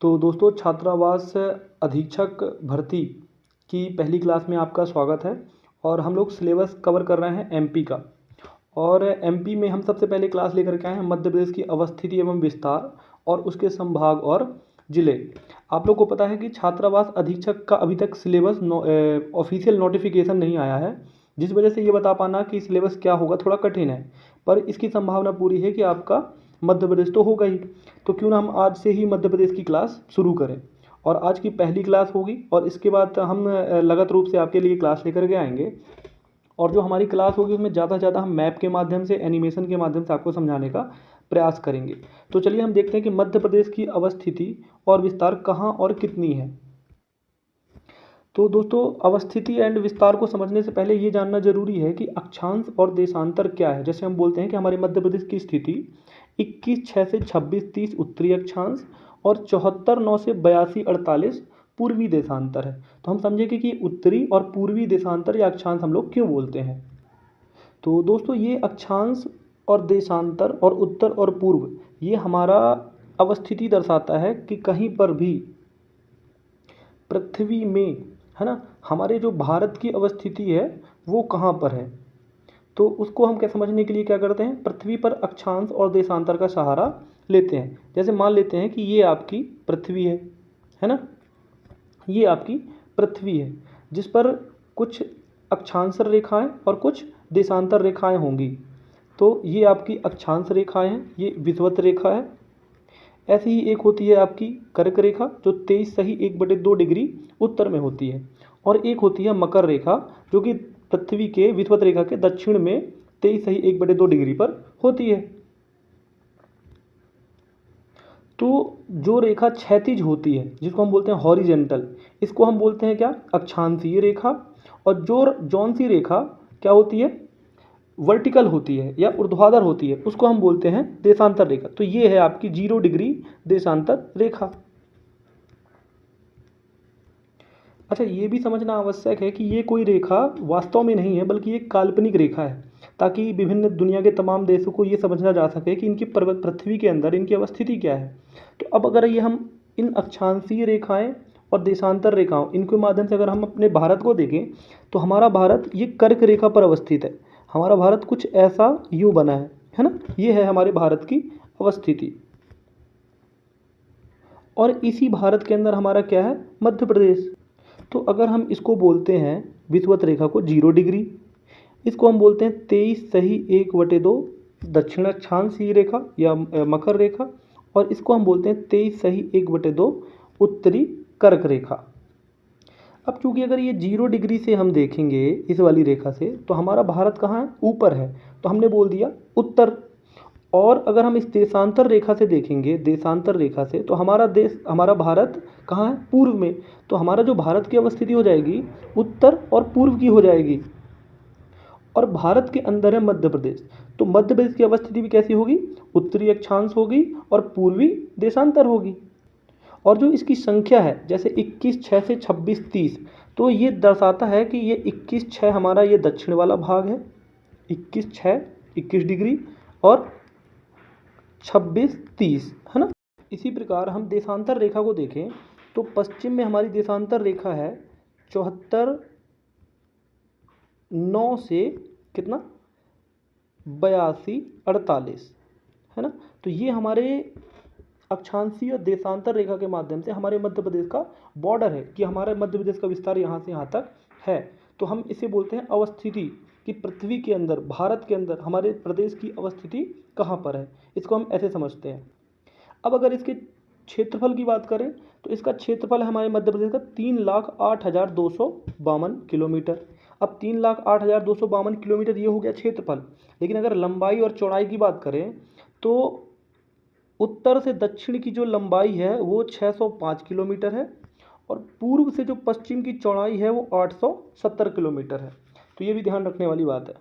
तो दोस्तों, छात्रावास अधीक्षक भर्ती की पहली क्लास में आपका स्वागत है। और हम लोग सिलेबस कवर कर रहे हैं एमपी का। और एमपी में हम सबसे पहले क्लास लेकर के आए हैं मध्य प्रदेश की अवस्थिति एवं विस्तार और उसके संभाग और जिले। आप लोग को पता है कि छात्रावास अधीक्षक का अभी तक सिलेबस ऑफिशियल नोटिफिकेशन नहीं आया है, जिस वजह से ये बता पाना कि सिलेबस क्या होगा थोड़ा कठिन है। पर इसकी संभावना पूरी है कि आपका मध्य प्रदेश तो होगा ही। तो क्यों ना हम आज से ही मध्य प्रदेश की क्लास शुरू करें। और आज की पहली क्लास होगी और इसके बाद हम लगातार रूप से आपके लिए क्लास लेकर के आएंगे। और जो हमारी क्लास होगी उसमें ज़्यादा से ज़्यादा हम मैप के माध्यम से, एनिमेशन के माध्यम से आपको समझाने का प्रयास करेंगे। तो चलिए हम देखते हैं कि मध्य प्रदेश की अवस्थिति और विस्तार कहाँ और कितनी है। तो दोस्तों, अवस्थिति एंड विस्तार को समझने से पहले ये जानना जरूरी है कि अक्षांश और देशांतर क्या है। जैसे हम बोलते हैं कि हमारे मध्य प्रदेश की स्थिति 21/6 से 26/30 उत्तरी अक्षांश और 74/9 से 82/48 पूर्वी देशांतर है। तो हम समझेंगे कि उत्तरी और पूर्वी देशांतर या अक्षांश हम लोग क्यों बोलते हैं। तो दोस्तों, ये अक्षांश और देशांतर और उत्तर और पूर्व ये हमारा अवस्थिति दर्शाता है कि कहीं पर भी पृथ्वी में, है ना, हमारे जो भारत की अवस्थिति है वो कहाँ पर है। तो उसको हम क्या समझने के लिए क्या करते हैं, पृथ्वी पर अक्षांश और देशांतर का सहारा लेते हैं। जैसे मान लेते हैं कि ये आपकी पृथ्वी है ना, ये आपकी पृथ्वी है जिस पर कुछ अक्षांश रेखाएं और कुछ देशांतर रेखाएं होंगी। तो ये आपकी अक्षांश रेखाएं हैं, ये विषुवत रेखा है। ऐसी ही एक होती है आपकी कर्क रेखा जो 23 सही 1/2 डिग्री उत्तर में होती है। और एक होती है मकर रेखा जो कि पृथ्वी के विषुवत रेखा के दक्षिण में 23 सही 1/2 डिग्री पर होती है। तो जो रेखा क्षैतिज होती है जिसको हम बोलते हैं हॉरिजेंटल, इसको हम बोलते हैं क्या, अक्षांशीय रेखा। और जो जौन सी रेखा क्या होती है, वर्टिकल होती है या ऊर्ध्वाधर होती है, उसको हम बोलते हैं देशांतर रेखा। तो ये है आपकी 0 डिग्री देशांतर रेखा। अच्छा, ये भी समझना आवश्यक है कि ये कोई रेखा वास्तव में नहीं है बल्कि एक काल्पनिक रेखा है, ताकि विभिन्न दुनिया के तमाम देशों को ये समझना जा सके कि इनकी पृथ्वी के अंदर इनकी अवस्थिति क्या है। तो अब अगर ये हम इन अक्षांशीय रेखाएं और देशांतर रेखाओं इनके माध्यम से अगर हम अपने भारत को देखें तो हमारा भारत ये कर्क रेखा पर अवस्थित है। हमारा भारत कुछ ऐसा यूँ बना है ना, ये है हमारे भारत की अवस्थिति। और इसी भारत के अंदर हमारा क्या है, मध्य प्रदेश। तो अगर हम इसको बोलते हैं विषुवत रेखा को 0 डिग्री, इसको हम बोलते हैं 23 सही 1/2 दक्षिण अक्षांशीय रेखा या मकर रेखा। और इसको हम बोलते हैं 23 सही 1/2 उत्तरी कर्क रेखा। अब चूंकि अगर ये 0 डिग्री से हम देखेंगे इस वाली रेखा से तो हमारा भारत कहाँ है, ऊपर है, तो हमने बोल दिया उत्तर। और अगर हम इस देशांतर रेखा से देखेंगे, देशांतर रेखा से, तो हमारा देश, हमारा भारत कहाँ है, पूर्व में। तो हमारा जो भारत की अवस्थिति हो जाएगी उत्तर और पूर्व की हो जाएगी। और भारत के अंदर है मध्य प्रदेश, तो मध्य प्रदेश की अवस्थिति भी कैसी होगी, उत्तरी अक्षांश होगी और पूर्वी देशांतर होगी। और जो इसकी संख्या है जैसे 21/6 से 26/30, तो ये दर्शाता है कि ये 21/6 हमारा ये दक्षिण वाला भाग है, 21/6 21 डिग्री और 26/30, है ना। इसी प्रकार हम देशांतर रेखा को देखें तो पश्चिम में हमारी देशांतर रेखा है 74/9 से कितना, 82/48, है ना। तो ये हमारे अक्षांशीय और देशांतर रेखा के माध्यम से हमारे मध्य प्रदेश का बॉर्डर है कि हमारे मध्य प्रदेश का विस्तार यहाँ से यहाँ तक है। तो हम इसे बोलते हैं अवस्थिति, कि पृथ्वी के अंदर, भारत के अंदर हमारे प्रदेश की अवस्थिति कहाँ पर है, इसको हम ऐसे समझते हैं। अब अगर इसके क्षेत्रफल की बात करें तो इसका क्षेत्रफल है हमारे मध्य प्रदेश का 3,08,252 किलोमीटर। अब 3,08,252 किलोमीटर ये हो गया क्षेत्रफल। लेकिन अगर लंबाई और चौड़ाई की बात करें तो उत्तर से दक्षिण की जो लंबाई है वो 605 किलोमीटर है और पूर्व से जो पश्चिम की चौड़ाई है वो 870 किलोमीटर है। तो ये भी ध्यान रखने वाली बात है।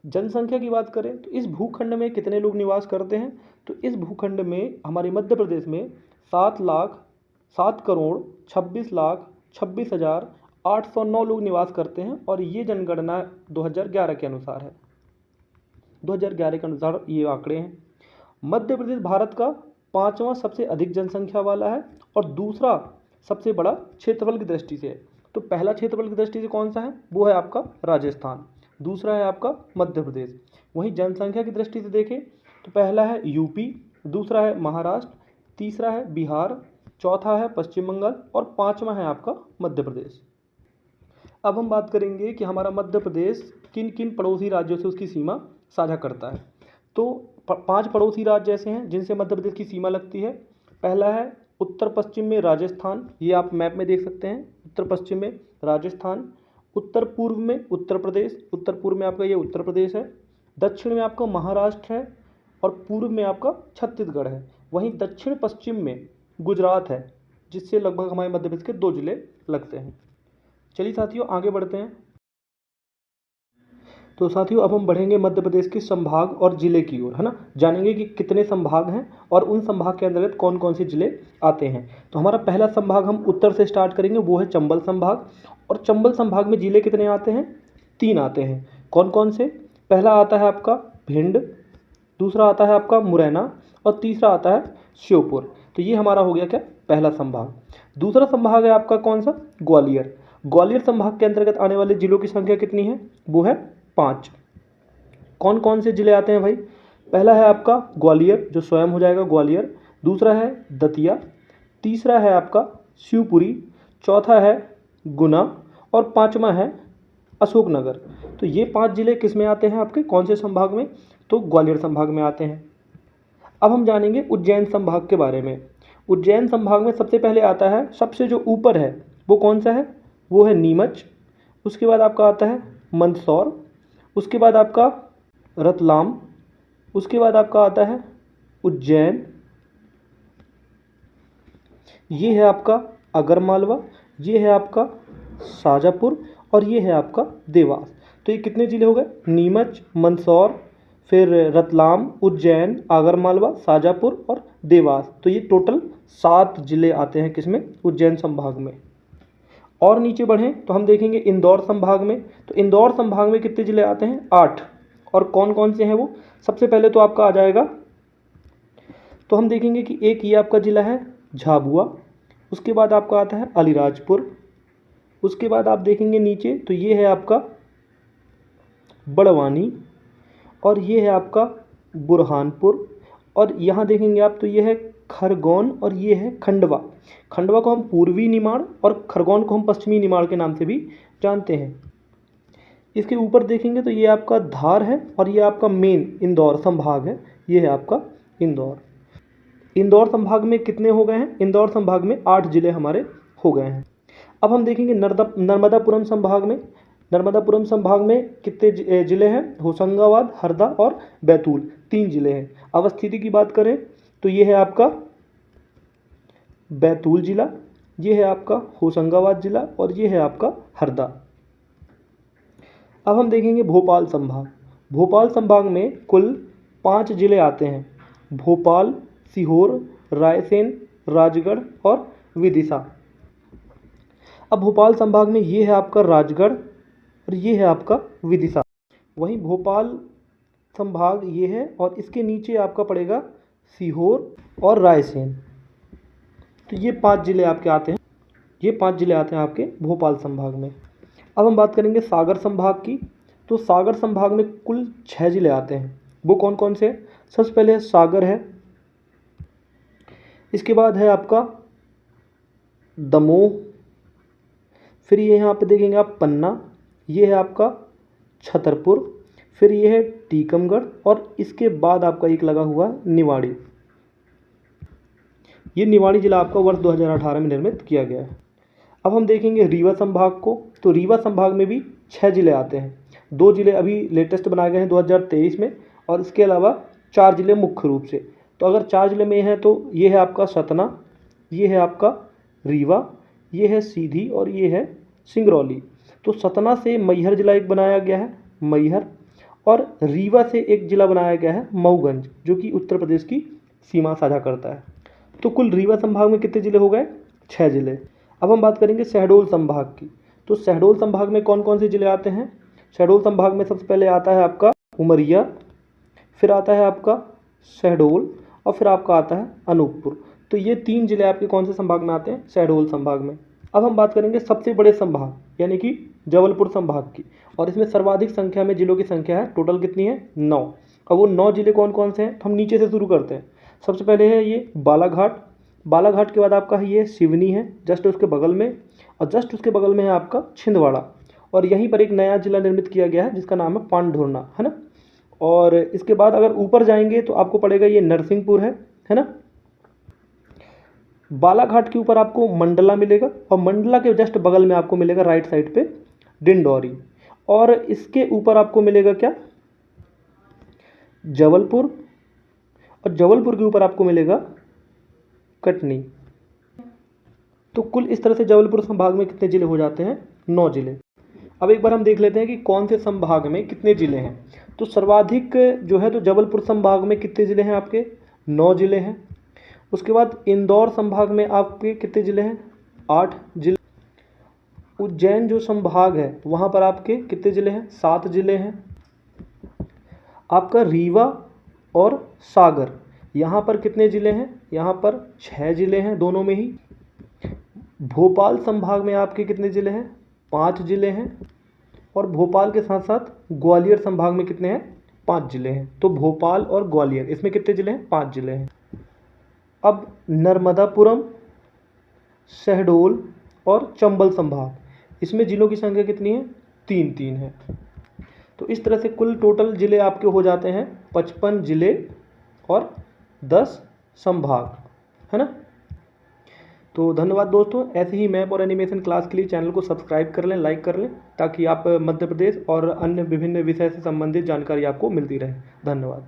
जनसंख्या की बात करें तो इस भूखंड में कितने लोग निवास करते हैं, तो इस भूखंड में हमारे मध्य प्रदेश में 7,07,26,26,809 लोग निवास करते हैं। और ये जनगणना 2011 के अनुसार है, 2011 के अनुसार ये आंकड़े हैं। मध्य प्रदेश भारत का पाँचवां सबसे अधिक जनसंख्या वाला है और दूसरा सबसे बड़ा क्षेत्रफल की दृष्टि से है। तो पहला क्षेत्रफल की दृष्टि से कौन सा है, वो है आपका राजस्थान, दूसरा है आपका मध्य प्रदेश। वहीं जनसंख्या की दृष्टि से देखें तो पहला है यूपी, दूसरा है महाराष्ट्र, तीसरा है बिहार, चौथा है पश्चिम बंगाल और पाँचवा है आपका मध्य प्रदेश। अब हम बात करेंगे कि हमारा मध्य प्रदेश किन किन पड़ोसी राज्यों से उसकी सीमा साझा करता है। तो 5 पड़ोसी राज्य ऐसे हैं जिनसे मध्य प्रदेश की सीमा लगती है। पहला है उत्तर पश्चिम में राजस्थान, ये आप मैप में देख सकते हैं, उत्तर पश्चिम में राजस्थान। उत्तर पूर्व में उत्तर प्रदेश, उत्तर पूर्व में आपका ये उत्तर प्रदेश है। दक्षिण में आपका महाराष्ट्र है और पूर्व में आपका छत्तीसगढ़ है। वहीं दक्षिण पश्चिम में गुजरात है, जिससे लगभग हमारे मध्य प्रदेश के 2 जिले लगते हैं। चलिए साथियों आगे बढ़ते हैं। तो साथियों अब हम बढ़ेंगे मध्य प्रदेश के संभाग और ज़िले की ओर, है ना। जानेंगे कि कितने संभाग हैं और उन संभाग के अंतर्गत कौन कौन से ज़िले आते हैं। तो हमारा पहला संभाग हम उत्तर से स्टार्ट करेंगे, वो है चंबल संभाग। और चंबल संभाग में ज़िले कितने आते हैं, 3 आते हैं। कौन कौन से, पहला आता है आपका भिंड, दूसरा आता है आपका मुरैना और तीसरा आता है श्योपुर। तो ये हमारा हो गया क्या, पहला संभाग। दूसरा संभाग है आपका कौन सा, ग्वालियर। ग्वालियर संभाग के अंतर्गत आने वाले जिलों की संख्या कितनी है, वो है 5। कौन कौन से जिले आते हैं भाई, पहला है आपका ग्वालियर जो स्वयं हो जाएगा ग्वालियर, दूसरा है दतिया, तीसरा है आपका शिवपुरी, चौथा है गुना और पांचवा है अशोकनगर। तो ये 5 जिले किस में आते हैं आपके, कौन से संभाग में, तो ग्वालियर संभाग में आते हैं। अब हम जानेंगे उज्जैन संभाग के बारे में। उज्जैन संभाग में सबसे पहले आता है, सबसे जो ऊपर है वो कौन सा है, वो है नीमच। उसके बाद आपका आता है मंदसौर, उसके बाद आपका रतलाम, उसके बाद आपका आता है उज्जैन, ये है आपका आगरमालवा, ये है आपका शाजापुर और ये है आपका देवास। तो ये कितने ज़िले हो गए, नीमच, मंदसौर, फिर रतलाम, उज्जैन, आगरमालवा, शाजापुर और देवास। तो ये टोटल 7 ज़िले आते हैं किसमें, उज्जैन संभाग में। और नीचे बढ़ें तो हम देखेंगे इंदौर संभाग में। तो इंदौर संभाग में कितने ज़िले आते हैं, 8। और कौन कौन से हैं वो, सबसे पहले तो आपका आ जाएगा, तो हम देखेंगे कि एक ये आपका ज़िला है झाबुआ, उसके बाद आपका आता है अलीराजपुर, उसके बाद आप देखेंगे नीचे तो ये है आपका बड़वानी और ये है आपका बुरहानपुर, और यहाँ देखेंगे आप तो ये है खरगोन और ये है खंडवा। खंडवा को हम पूर्वी निमाड़ और खरगोन को हम पश्चिमी निमाड़ के नाम से भी जानते हैं। इसके ऊपर देखेंगे तो ये आपका धार है और ये आपका मेन इंदौर संभाग है, ये है आपका इंदौर। इंदौर संभाग में कितने हो गए हैं, इंदौर संभाग में 8 ज़िले हमारे हो गए हैं। अब हम देखेंगे नर्मदापुरम संभाग में। नर्मदापुरम संभाग में कितने ज़िले हैं, होशंगाबाद, हरदा और बैतूल, 3 ज़िले हैं। अब स्थिति की बात करें तो ये है आपका बैतूल ज़िला, ये है आपका होशंगाबाद ज़िला और ये है आपका हरदा। अब हम देखेंगे भोपाल संभाग। भोपाल संभाग में कुल 5 ज़िले आते हैं, भोपाल, सीहोर, रायसेन, राजगढ़ और विदिशा। अब भोपाल संभाग में ये है आपका राजगढ़ और ये है आपका विदिशा। वहीं भोपाल संभाग ये है और इसके नीचे आपका पड़ेगा सीहोर और रायसेन। तो ये 5 ज़िले आपके आते हैं, ये 5 ज़िले आते हैं आपके भोपाल संभाग में। अब हम बात करेंगे सागर संभाग की। तो सागर संभाग में कुल 6 ज़िले आते हैं, वो कौन कौन से, सबसे पहले सागर है, इसके बाद है आपका दमोह, फिर ये यहाँ पे देखेंगे आप पन्ना, ये है आपका छतरपुर, फिर ये है टीकमगढ़ और इसके बाद आपका एक लगा हुआ निवाड़ी। ये निवाड़ी ज़िला आपका वर्ष 2018 में निर्मित किया गया है। अब हम देखेंगे रीवा संभाग को। तो रीवा संभाग में भी 6 ज़िले आते हैं, 2 ज़िले अभी लेटेस्ट बनाए गए हैं 2023 में और इसके अलावा 4 ज़िले मुख्य रूप से। तो अगर 4 ज़िले में हैं तो ये है आपका सतना, ये है आपका रीवा, ये है सीधी और ये है सिंगरौली। तो सतना से मैहर ज़िला एक बनाया गया है, मैहर, और रीवा से एक ज़िला बनाया गया है मऊगंज, जो कि उत्तर प्रदेश की सीमा साझा करता है। तो कुल रीवा संभाग में कितने ज़िले हो गए, 6 ज़िले। अब हम बात करेंगे शहडोल संभाग की। तो शहडोल संभाग में कौन कौन से ज़िले आते हैं, शहडोल संभाग में सबसे पहले आता है आपका उमरिया, फिर आता है आपका शहडोल और फिर आपका आता है अनूपपुर। तो ये 3 जिले आपके कौन से संभाग में आते हैं? शहडोल संभाग में। अब हम बात करेंगे सबसे बड़े संभाग यानी कि जबलपुर संभाग की, और इसमें सर्वाधिक संख्या में जिलों की संख्या है। टोटल कितनी है? 9। अब वो 9 जिले कौन कौन से हैं? तो हम नीचे से शुरू करते हैं। सबसे पहले है ये बालाघाट। बालाघाट के बाद आपका ये सिवनी है जस्ट उसके बगल में, और जस्ट उसके बगल में है आपका छिंदवाड़ा। और यहीं पर एक नया जिला निर्मित किया गया है जिसका नाम है पांढुर्णा, है ना। और इसके बाद अगर ऊपर जाएंगे तो आपको पड़ेगा ये नरसिंहपुर है ना। बालाघाट के ऊपर आपको मंडला मिलेगा, और मंडला के जस्ट बगल में आपको मिलेगा राइट साइड पे डिंडौरी। और इसके ऊपर आपको मिलेगा क्या? जबलपुर। और जबलपुर के ऊपर आपको मिलेगा कटनी। तो कुल इस तरह से जबलपुर संभाग में कितने जिले हो जाते हैं? 9 जिले। अब एक बार हम देख लेते हैं कि कौन से संभाग में कितने जिले हैं। तो सर्वाधिक जो है तो जबलपुर संभाग में कितने जिले हैं आपके? 9 जिले हैं। उसके बाद इंदौर संभाग में आपके कितने जिले हैं? 8 जिले। उज्जैन जो संभाग है वहाँ पर आपके कितने जिले हैं? 7 जिले हैं। आपका रीवा और सागर यहाँ पर कितने जिले हैं? यहाँ पर 6 जिले हैं दोनों में ही। भोपाल संभाग में आपके कितने जिले हैं? 5 जिले हैं। और भोपाल के साथ साथ ग्वालियर संभाग में कितने हैं? 5 जिले हैं। तो भोपाल और ग्वालियर इसमें कितने जिले हैं? 5 जिले हैं। अब नर्मदापुरम, शहडोल और चंबल संभाग, इसमें जिलों की संख्या कितनी है? 3 है। तो इस तरह से कुल टोटल जिले आपके हो जाते हैं 55 जिले और 10 संभाग, है ना। तो धन्यवाद दोस्तों। ऐसे ही मैप और एनिमेशन क्लास के लिए चैनल को सब्सक्राइब कर लें, लाइक कर लें, ताकि आप मध्य प्रदेश और अन्य विभिन्न विषय से संबंधित जानकारी आपको मिलती रहे। धन्यवाद।